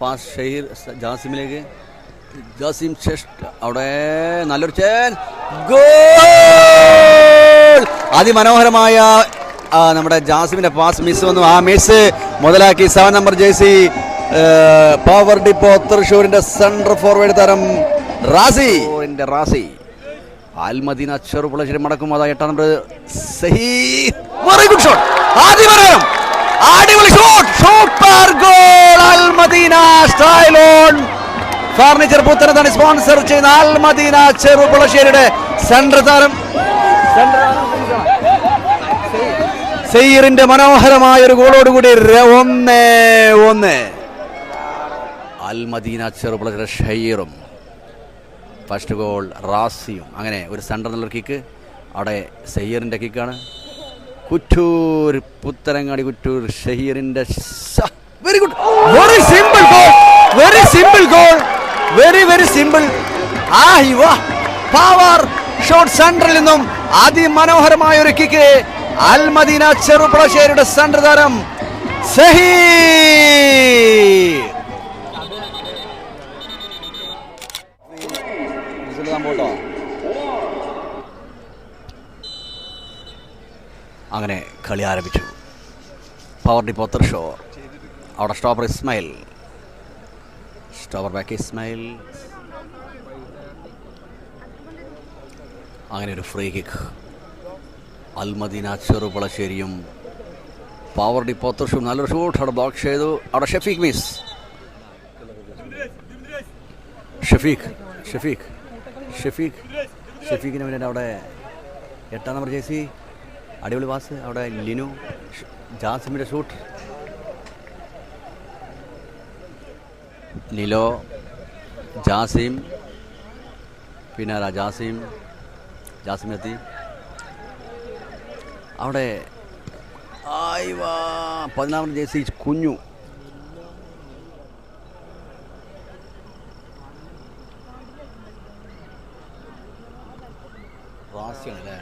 Pass Shaheer ജാസിമിലേക്ക്. Jasim chest അവിടെ നല്ലൊരു chance, goal! അതിമനോഹരമായ നമ്മുടെ ജാസിമിന്റെ പാസ് മിസ് വന്നു. ആ മിസ് മുതലാക്കി 7 നമ്പർ ജേഴ്സി പവർ ഡിപ്പോ തൃശ്ശൂരിന്റെ സെൻട്രൽ ഫോർവേഡ് താരം റാസി. അൽമദീന ചെറുപുളശ്ശേരി മടക്കും. അതാ 8 number Saheer. Very good shot, അതിമനോഹരം, അടിപൊളി shot, super goal! Almadina style on furniture പുത്തനത്താണ് സ്പോൺസർ ചെയ്യുന്ന അൽമദീന ചെറുപുളശ്ശേരിയുടെ സെൻട്രൽ താരം സഹീറിന്റെ മനോഹരമായ ഒരു ഗോളോടുകൂടി 1-1. അൽമദീന ചെറുപുളശ്ശേരി ഷഹീറും ഫസ്റ്റ് ഗോൾ റാസിയും. അങ്ങനെ ഒരു സെൻട്രൽ നല്ലൊരു കിക്ക്. അവിടെ സഹീറിന്റെ കിക്കാണ്. കുറ്റൂർ പുത്തനങ്ങാടി കുറ്റൂർ ഷഹീറിന്റെ very good, very simple goal, very simple goal, very simple. Power shot central നിന്നും അതിമനോഹരമായ ഒരു കിക്ക്. അൽമദീന ചെറുപുളശ്ശേരിയുടെ സെൻട്രൽ താരം സഹീർ. അങ്ങനെ കളി ആരംഭിച്ചു. Power depot Thrissur. അവിടെ stopper Ismail, stopper back Ismail. അങ്ങനെ ഒരു ഫ്രീ കിക്ക്. അൽമദീന ചെറുപുളശ്ശേരിയും പവർ ഡിപ്പോ തൃശ്ശൂർ. നല്ലൊരു ഷൂട്ട് അവിടെ ബ്ലോക്ക് ചെയ്തു. അവിടെ ഷഫീഖ് മിസ്. ഷഫീഖിന് വേണ്ടി അവിടെ 8 നമ്പർ ജേഴ്സി. അടിപൊളി പാസ്. അവിടെ ലിനു. ജാസിമിൻ്റെ ഷൂട്ട്. നിലോ, ജാസിം, പിന്നെ ജാസിമെത്തി. അവിടെ 14 ജേഴ്സി കുഞ്ഞു. റാസിയാണല്ലേ.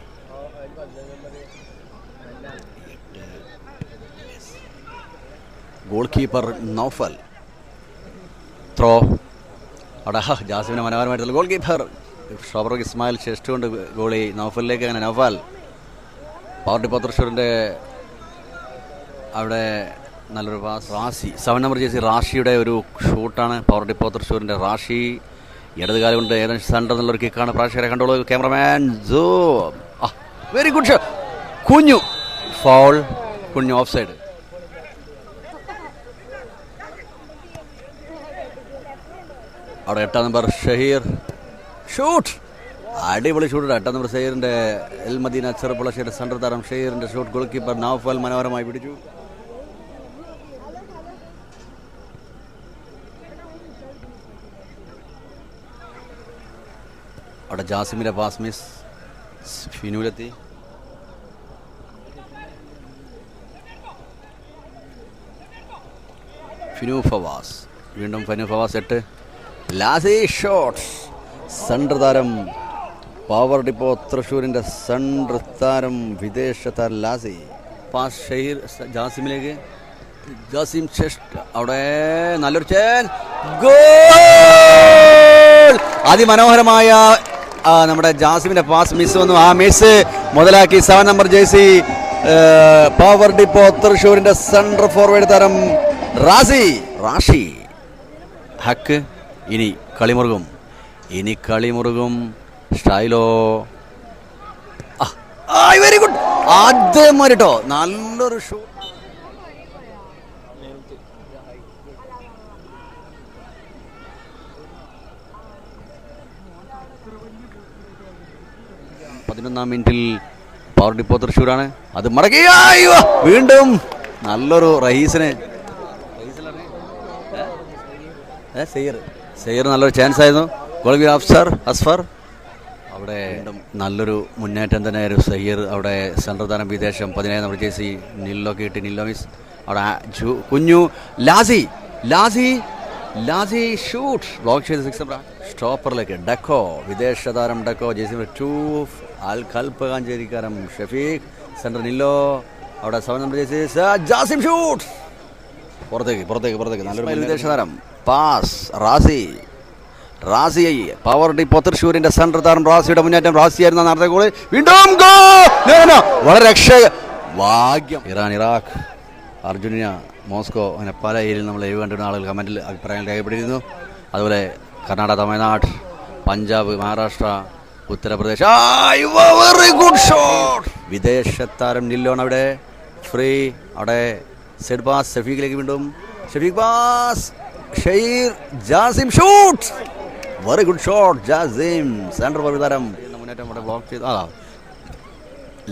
Goal keeper Noufal. ത്രോ. അവിടെ ജാസിമിനെ മനോഹരമായിട്ടുള്ള goal keeper stopper Ismail chest കൊണ്ട് ഗോളി നൗഫലിലേക്ക്. അങ്ങനെ നൗഫൽ. പവർ ഡിപ്പോ തൃശ്ശൂരിൻ്റെ അവിടെ നല്ലൊരു പാസ്. റാസി 7 നമ്പർ ജേഴ്സി റാഷിയുടെ ഒരു ഷൂട്ടാണ്. പവർ ഡിപ്പോ തൃശ്ശൂരിൻ്റെ റാഷി ഇടതുകാലം കൊണ്ട് ഏകദേശം സെൻറ്റർ എന്നുള്ളൊരു കിക്കാണ്. പ്രേക്ഷകരെ കണ്ടോളൂ. Cameraman zoom. Very good shot. Kunju foul. Kunju offside. അവിടെ 8 നമ്പർ ഷഹീർ ഷൂട്ട്. അടിപൊളി ഷൂട്ട്. 8 നമ്പർ ഷഹീറിൻ്റെ അൽമദീന ചെറുപുളശ്ശേരി സെൻട്രൽ താരം ഷഹീറിൻ്റെ ഷൂട്ട് ഗോൾ കീപ്പർ നൗഫൽ മനോഹരമായി പിടിച്ചു. അവിടെ ജാസിമിൻ്റെ പാസ് മിസ്. ഫിനുവിലെത്തി. ഫിനു ഫവാസ്. വീണ്ടും ഫിനു ഫവാസ് 8. ലാസി ഷോട്ട്സ്. സെൻട്രൽ താരം പവർ ഡിപ്പോ തൃശ്ശൂരിൻ്റെ സെൻട്രൽ താരം വിദേശ താരം ലാസി. പാസ് ഷഹീർ ജാസിമിലേക്ക്. ജാസിം ചെസ്റ്റ് അവിടെ നല്ലൊരു ചാൻസ്, ഗോൾ! അതിമനോഹരമായ നമ്മുടെ ജാസിമിന്റെ പാസ് മിസ് വന്നു. ആ മിസ് മുതലാക്കി 7 നമ്പർ ജേഴ്സി പവർ ഡിപ്പോ തൃശ്ശൂരിന്റെ സെൻട്രൽ ഫോർവേഡ് താരം റാഷി. ഹക്ക്. ഇനി കളിമുറുകും. സ്റ്റൈലോ. Very good. ആദ്യം മാറിട്ടോ നല്ലൊരു ഷോ. പതിനൊന്നാം മിനിറ്റിൽ പവർ ഡിപ്പോ തൃശ്ശൂരാണ്. അത് മടക്കി വീണ്ടും നല്ലൊരു റഹീസിന് സെയ്യർ നല്ലൊരു ചാൻസ് ആയിരുന്നു. ഗോൾ അസ്ഫർ. അവിടെ നല്ലൊരു മുന്നേറ്റം തന്നെ ഒരു സയ്യർ. അവിടെ സെൻട്രൽ താരം വിദേശം 17 നമ്പർ ജേഴ്സി നില്ലോ കിട്ടി. നില്ലോ മിസ്. അവിടെ കുഞ്ഞു ലാസി ഷൂട്ട് ബ്ലോക്ക് ചെയ്ത് 6 നമ്പർ സ്റ്റോപ്പറിലേക്ക്. ഡക്കോ വിദേശ താരം ഡക്കോ. ജേഴ്സി 2 കൽപ്പകാഞ്ചേരിക്കാരൻ ഷഫീഖ്. സെൻട്രൽ നില്ലോ. അവിടെ 7 നമ്പർ ജേഴ്സി ജാസിം ഷൂട്ട്. പുറത്തേക്ക് നല്ലൊരു വിദേശ താരം. പാസ് റാസി പവർ ഡിപ്പോ തൃശ്ശൂരിന്റെ സെൻട്രൽ താരം റാസിയുടെ മുന്നേറ്റം. റാസിയായിരുന്നു നേരത്തെ ഗോള്. വീണ്ടും വളരെ ഭാഗ്യം. ഇറാഖ്, അർജന്റീന, മോസ്കോ, അങ്ങനെ പല ഏരിയയിൽ നമ്മൾ ലൈവ് കണ്ടിരുന്ന ആളുകൾ കമന്റിൽ അഭിപ്രായങ്ങൾ രേഖപ്പെടുത്തിയിരുന്നു. അതുപോലെ Karnataka, Tamil Nadu, Punjab, Maharashtra, Uttar Pradesh. Very good shot. വിദേശ താരം നില്ലോൺ അവിടെ ഫ്രീ. അവിടെ സെഡ് പാസ് ഷഫീഖിലേക്ക്. വീണ്ടും ഷഫീഖ് പാസ്. ഷെയ്ർ Jasim shoot. Very good shot. Jasim central forward താരം മുന്നേറ്റം അവിടെ ബ്ലോക്ക് ചെയ്തു.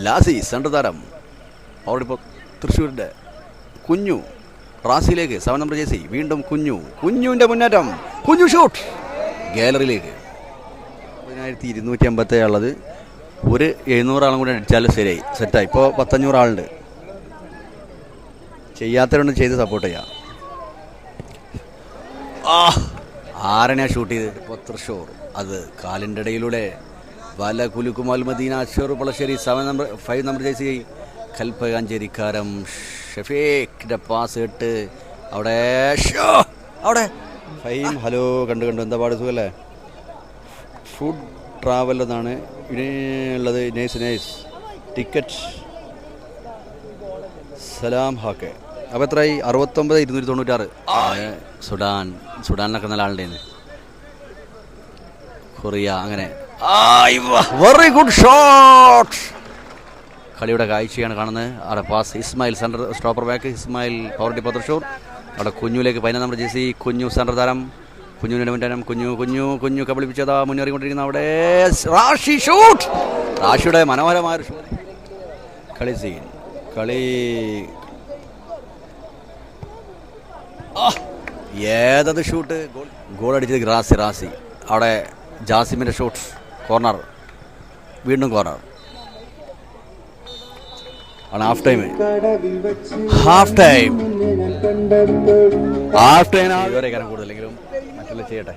ലാസി സെൻട്രൽ താരം. അവിടെ ഇപ്പോൾ തൃശ്ശൂരിൻ്റെ കുഞ്ഞു റാസിയിലേക്ക് 7 നമ്പർ ജേഴ്സി. വീണ്ടും കുഞ്ഞുവിൻ്റെ മുന്നേറ്റം. കുഞ്ഞു ഷൂട്ട് ഗാലറിയിലേക്ക്. 1250 ഉള്ളത്. ഒരു 700 ആളും കൂടി അടിച്ചാൽ ശരിയായി, സെറ്റായി. ഇപ്പോൾ 1,500 ആളുണ്ട്. ചെയ്യാത്തവരൊന്നും ചെയ്ത് സപ്പോർട്ട് ചെയ്യാം. ആരനെയാണ് ഷൂട്ട് ചെയ്ത്? ഇപ്പോൾ തൃശ്ശൂർ. അത് കാലിൻ്റെ ഇടയിലൂടെ വല കുലുക്കും. Almadina Cherpulassery 5 number jersey. കൽപ്പകാഞ്ചേരിക്കാരം ഷഫീഖിൻ്റെ പാസ് ഇട്ട് അവിടെ ഫൈം. ഹലോ കണ്ടു എന്താ പാട്? സുഖല്ലേ? ഫുഡ് ട്രാവൽ എന്നാണ് ഇതിനുള്ളത്. നൈസ് ടിക്കറ്റ് സലാം ഹാക്കെ. അപ്പോൾ എത്രയായി? 69,296. സുഡാനിലൊക്കെ നല്ല ആളുടെ. കൊറിയ. അങ്ങനെ വെരി ഗുഡ് ഷോട്ട്. കളിയുടെ കാഴ്ചയാണ് കാണുന്നത്. അവിടെ pass Ismail centre stopper back. Ismail power depot Thrissur. അവിടെ കുഞ്ഞുലേക്ക് 15 നമ്പർ ജേഴ്സി. കുഞ്ഞു സെൻറ്റർ താരം. കുഞ്ഞുവിൻ്റെ മുന്നേറ്റം. കുഞ്ഞു കബളിപ്പിച്ചതാ മുന്നേറിക്കൊണ്ടിരിക്കുന്ന. അവിടെ റാഷി ഷൂട്ട്. റാഷിയുടെ മനോഹരമായൊരു ഷൂട്ട്. കളി ഏതത് ഷൂട്ട്. ഗോൾ അടിച്ചത് റാസി. അവിടെ ജാസിമിൻ്റെ ഷൂട്ട്. കോർണർ. വീണ്ടും കോർണർ. ഹാഫ് ടൈം കൂടുതലെങ്കിലും മറ്റുള്ള ചെയ്യട്ടെ.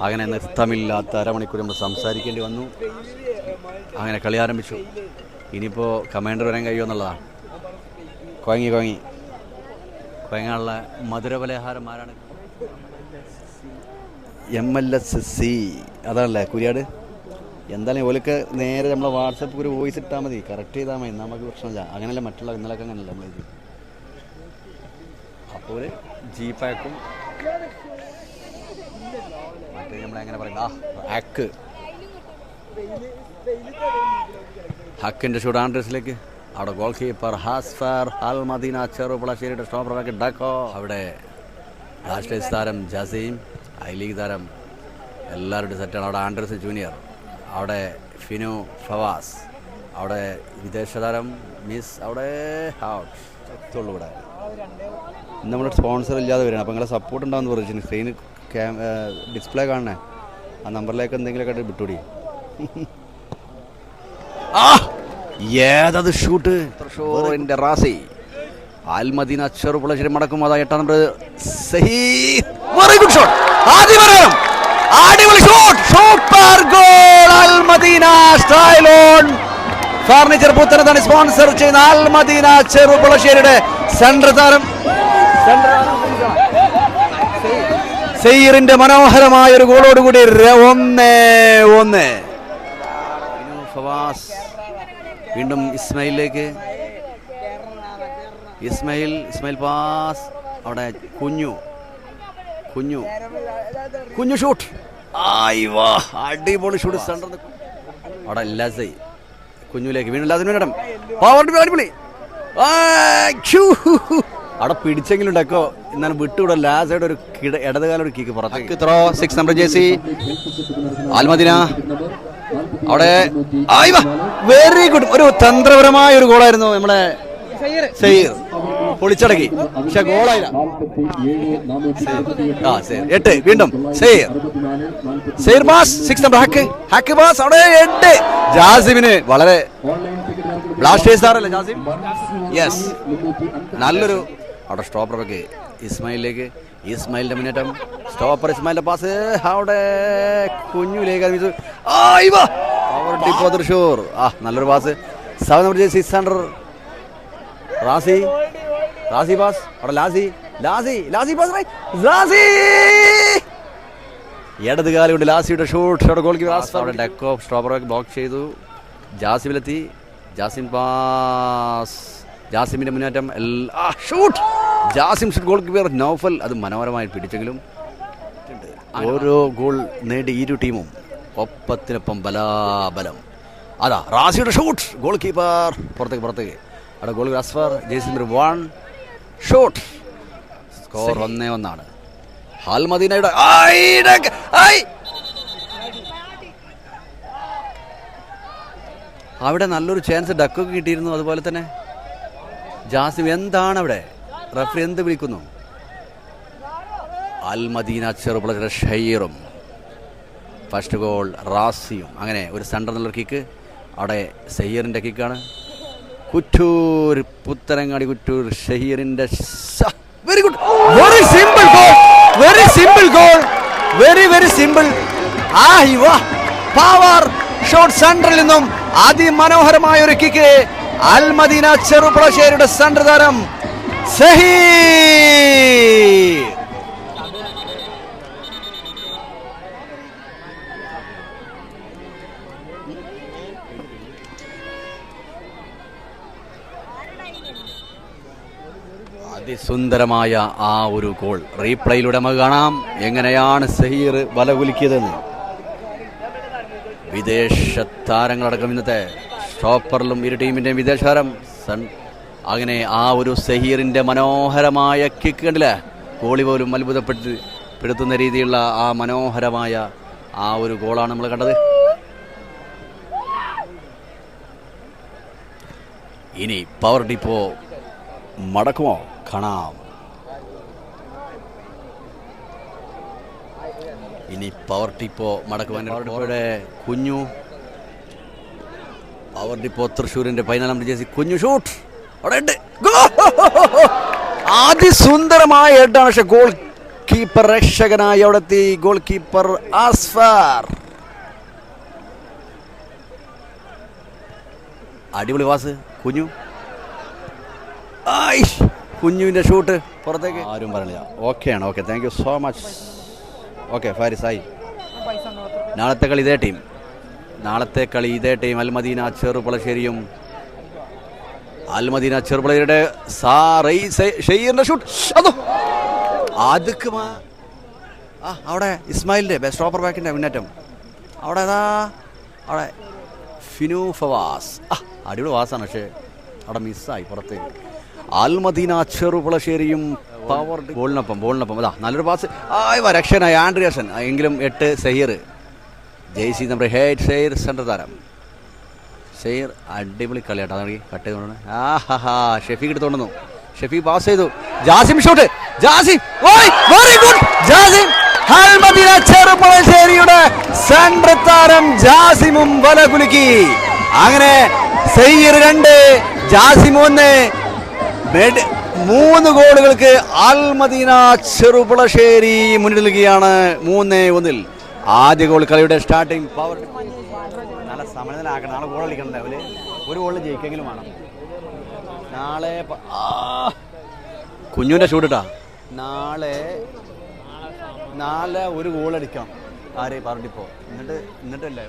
അങ്ങനെ നൃത്തമില്ലാത്ത അരമണിക്കൂർ നമ്മൾ സംസാരിക്കേണ്ടി വന്നു. അങ്ങനെ കളി ആരംഭിച്ചു. ഇനിയിപ്പോൾ കമാൻഡർ വരാൻ കഴിയുമോ എന്നുള്ളതാണ്. കൊയങ്ങാനുള്ള മധുരപലഹാരം ആരാണ്? MLS അതാണല്ലേ കുര്യാട്. എന്തായാലും ഓലൊക്കെ നേരെ നമ്മളെ വാട്സപ്പ് ഒരു വോയിസ് ഇട്ടാൽ മതി, കറക്റ്റ് ചെയ്താൽ മതി, നമുക്ക് പ്രശ്നമില്ല. അങ്ങനെയല്ല മറ്റുള്ള ഇന്നലൊക്കെ അങ്ങനെയല്ല നമ്മൾ ഇത്. അപ്പോൾ ജീപ്പാക്കും മറ്റേ നമ്മളെങ്ങനെ പറയും ഹക്കിൻ്റെ ഷൂട്ട് ആൻഡ്രസിലേക്ക്. അവിടെ ഗോൾ കീപ്പർ ഹാസ്ഫർ അൽമദീന ചെറുപ്പളശ്ശേരിയുടെ സ്റ്റോപ്പർ ബാക്ക് ഡക്കോ. അവിടെ ബ്ലാസ്റ്റേഴ്സ് താരം ജസീം, ഐ ലീഗ് താരം എല്ലാവരുടെയും സെറ്റാണ്. അവിടെ ആൻഡ്രസ് ജൂനിയർ, അവിടെ ഫിനു ഫവാസ്, അവിടെ വിദേശ താരം മിസ്, അവിടെ എത്തുള്ളൂ. ഇവിടെ നമ്മുടെ സ്പോൺസർ ഇല്ലാതെ വരണം. അപ്പോൾ നിങ്ങളെ സപ്പോർട്ട് ഉണ്ടാവുമെന്ന് പറഞ്ഞു. സ്ക്രീന് ഡിസ്പ്ലേ കാണണേ, ആ നമ്പറിലേക്ക് എന്തെങ്കിലുമൊക്കെ വിട്ടുകൂടി. ഏതത് ഷൂട്ട്. തൃശ്ശൂരിൻ്റെ റാസി അൽമദീന ചെറുപ്പളശ്ശേരി മടക്കും. അതാ 8 നമ്പർ വെരി ഗുഡ് ഷോട്ട്. അടിപൊളി shot. Super goal. Almadina Stylon furniture പുത്തനത്താണ് സ്പോൺസർ ചെയ്യുന്ന അൽമദീന ചെറുപ്പളശ്ശേരിയുടെ സെൻട്രൽ താരം സെയ്യറിന്റെ മനോഹരമായ ഒരു ഗോളോടുകൂടി 1-1. ഫവാസ് വീണ്ടും ഇസ്മായിലിലേക്ക്. ഇസ്മായിൽ പാസ്. അവിടെ കുഞ്ഞു ഷൂട്ട്. അടിപൊളി ഷൂട്ട്. സെൻറ്റർ. അവിടെ ലസൈ കുഞ്ഞുലേക്ക്. വീണ്ടും ലസിനും അടിപൊളി. അവിടെ പിടിച്ചെങ്കിലും ഉണ്ടാക്കോ, എന്നാലും വിട്ടുകൂടെ. ലാസയുടെ ഒരു ഇടതുകാലം ഒരു കിക്ക് പുറത്തേക്ക്. Throw 6 number jersey Al Madina. അവിടെ വെരി ഗുഡ്. ഒരു തന്ത്രപരമായ ഒരു ഗോളായിരുന്നു നമ്മുടെ സെയ്യർ. പൊളിച്ചടക്കി, പക്ഷെ ഗോളായില്ല. 8 വീണ്ടും സെയ്യർ പാസ്. 6 number hack pass. അവിടെ 8 ജാസിമിന്. വളരെ ബ്ലാസ്റ്റേഴ്സ് താരല്ലേ ജാസിം? യെസ്, നല്ലൊരു. അവിടെ സ്റ്റോപ്പർ ഒക്കെ ഇസ്മായിലിലേക്ക്. ഇസ്മായിലിന്റെ മുന്നേറ്റം. സ്റ്റോപ്പർ ഇസ്മായിലിന്റെ പാസ്. അവിടെ കുഞ്ഞുലേക്ക്. തൃശ്ശൂർ. നല്ലൊരു pass. 7 number jersey centre Razi pass. അവിടെ ലാസി ഇടത് കാലം കൊണ്ട് ലാസിയുടെ ഷൂട്ട് ഗോൾ കീപ്പർ ഡെക്കോ സ്ട്രോബർ ബ്ലോക്ക് ചെയ്തു. ജാസിമിലെത്തി. ജാസിം പാസ്. ജാസിമിന്റെ മുന്നേറ്റം. Shoot. Jasim shoot. Goal keeper Noufal അത് മനോഹരമായി പിടിച്ചെങ്കിലും ഓരോ ഗോൾ നേടി ഇരു ടീമും ഒപ്പത്തിനൊപ്പം ബലാബലം. അതാ റാസിയുടെ ഷൂട്ട്. ഗോൾ കീപ്പർ പുറത്തേക്ക് അവിടെ ഗോൾ അസ്ഫർ. ജേസി നമ്പർ 1 ഷൂട്ട്. സ്കോർ 1-1. അൽമദീനയുടെ അവിടെ നല്ലൊരു ചാൻസ് ഡക്കൊക്കെ കിട്ടിയിരുന്നു. അതുപോലെ തന്നെ ജാസിം എന്താണ് അവിടെ റഫറി എന്ത് വിളിക്കുന്നു? അൽമദീന ചെറുപുള ഷഹീറും ഫസ്റ്റ് ഗോൾ റാസിയും. അങ്ങനെ ഒരു സെൻറ്റർ എന്നുള്ള കിക്ക്. അവിടെ ഷഹീറിൻ്റെ കിക്കാണ്. കുറ്റൂർ പുത്തനങ്ങാടി കുറ്റൂർ ഷഹീറിൻ്റെ very good. Very simple goal. Very simple. Power shot സെൻറ്ററിൽ നിന്നും അതിമനോഹരമായ ഒരു കിക്ക്. അൽമദീന ചെറുപുളശ്ശേരിയുടെ സെൻറ്റർ താരം ഷഹീർ. അതിസുന്ദരമായ ആ ഒരു ഗോൾ റീപ്ലേയിലൂടെ നമുക്ക് കാണാം എങ്ങനെയാണ് ഷഹീർ വല കുലുക്കിയതെന്ന്. വിദേശ താരങ്ങളടക്കം ഇന്നത്തെ സ്റ്റോപ്പറിലും ഇരു ടീമിൻ്റെയും വിദേശ താരം അങ്ങനെ ആ ഒരു ഷഹീറിൻ്റെ മനോഹരമായ കിക്ക് കണ്ടില്ലേ? ഗോളി പോലും അത്ഭുതപ്പെടുത്തുന്ന രീതിയിലുള്ള ആ മനോഹരമായ ആ ഒരു ഗോളാണ് നമ്മൾ കണ്ടത്. ഇനി പവർ ഡിപ്പോ മടക്കുമോ? കാണാം. ഇനി പവർ ഡിപ്പോ മടക്കുവാൻ കുഞ്ഞു. പവർ ഡിപ്പോ തൃശ്ശൂരിന്റെ 14 നമ്പർ ജേഴ്സി കുഞ്ഞു ഷൂട്ട്. അതിസുന്ദരമായ ഹെഡാണ്. പക്ഷെ ഗോൾ കീപ്പർ രക്ഷകനായി അവിടെത്തി. Goal keeper അസ്ഫർ. അടിപൊളി പാസ് കുഞ്ഞു. കുഞ്ഞുവിൻ്റെ ഷൂട്ട് പുറത്തേക്ക്. ആരും പറഞ്ഞില്ല. Okay thank you so much. Okay ഫാരിസായി. നാളത്തെ കളി ഇതേ ടീം അൽമദീന ചെറുപുളശ്ശേരിയും. അൽമദീന ചെറുപുളശ്ശേരിയുടെ ഷഹീറിന്റെ ഷൂട്ട്. അവിടെ ഇസ്മായിലിന്റെ ബെസ്റ്റ് ഓപ്പർ ബാക്കിന്റെ മുന്നേറ്റം. അവിടെ ഫിനു ഫവാസ്. അടിപൊളി വാസാണ്. പക്ഷേ അവിടെ മിസ്സായി പുറത്തേക്ക്. അൽമദീന ചെറുപുളശ്ശേരിയും പവർ ബോളിനൊപ്പം നല്ലൊരു പാസ്. രക്ഷകനായി ആൻഡ്രിയാസൻ. എങ്കിലും 8 Shaheer. Jersey number 8 Shaheer centre താരം. ഷഹീർ അടിപൊളി കളിയാട്ടോ. അതാണ് കട്ട് ചെയ്തുകൊണ്ടാണ്. ഷെഫീഖ് എടുത്തുകൊണ്ടുവന്നു. ഷെഫീഖ് പാസ് ചെയ്തു. Jasim shoot. Very good. Jasim. Almadina ചെറുപുളശ്ശേരിയുടെ സെൻറ്റർ താരം ജാസിമും വല കുലുക്കി. അങ്ങനെ ഷഹീർ 2 ജാസിം 1. 3 ഗോളുകൾക്ക് അൽമദീന ചെറുപുളശ്ശേരി മുന്നിൽ നിൽക്കുകയാണ് 3-1. ആദ്യ ഗോൾ കളിയുടെ സ്റ്റാർട്ടിംഗ്. പവർ നല്ല സമനിലയാക്കണം. നാളെ ഗോൾ കളിക്കണ്ടേ? ഒരു ഗോളിൽ ജയിക്കെങ്കിലും വേണം. നാളെ കുഞ്ഞുവിൻ്റെ ഷൂട്ടിട്ടാ. നാളെ ഒരു ഗോൾ അടിക്കാം. ആരെ പറഞ്ഞിപ്പോ എന്നിട്ടല്ലേ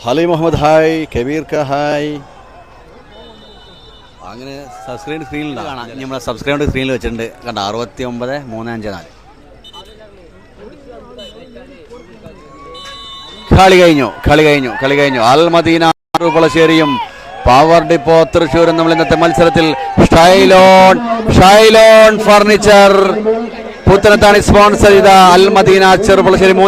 ഹലി മുഹമ്മദ് ഹായ്. കബീർ ക ഹായ്. അങ്ങനെ സബ്സ്ക്രൈബ് സ്ക്രീനിൽ കാണാം. നമ്മളെ സബ്സ്ക്രൈബ് സ്ക്രീനിൽ വെച്ചിട്ടുണ്ട് കണ്ട. 69-354. കളി കഴിഞ്ഞു. അൽമദീന ചെറുപുളശ്ശേരിയും പവർ ഡിപ്പോ തൃശ്ശൂരും നമ്മൾ ഇന്നത്തെ മത്സരത്തിൽ ഷൈലോൺ ഫർണിച്ചർ പുത്തനത്താണി സ്പോൺസർ ചെയ്ത അൽമദീന ചെറുപുളശ്ശേരി 3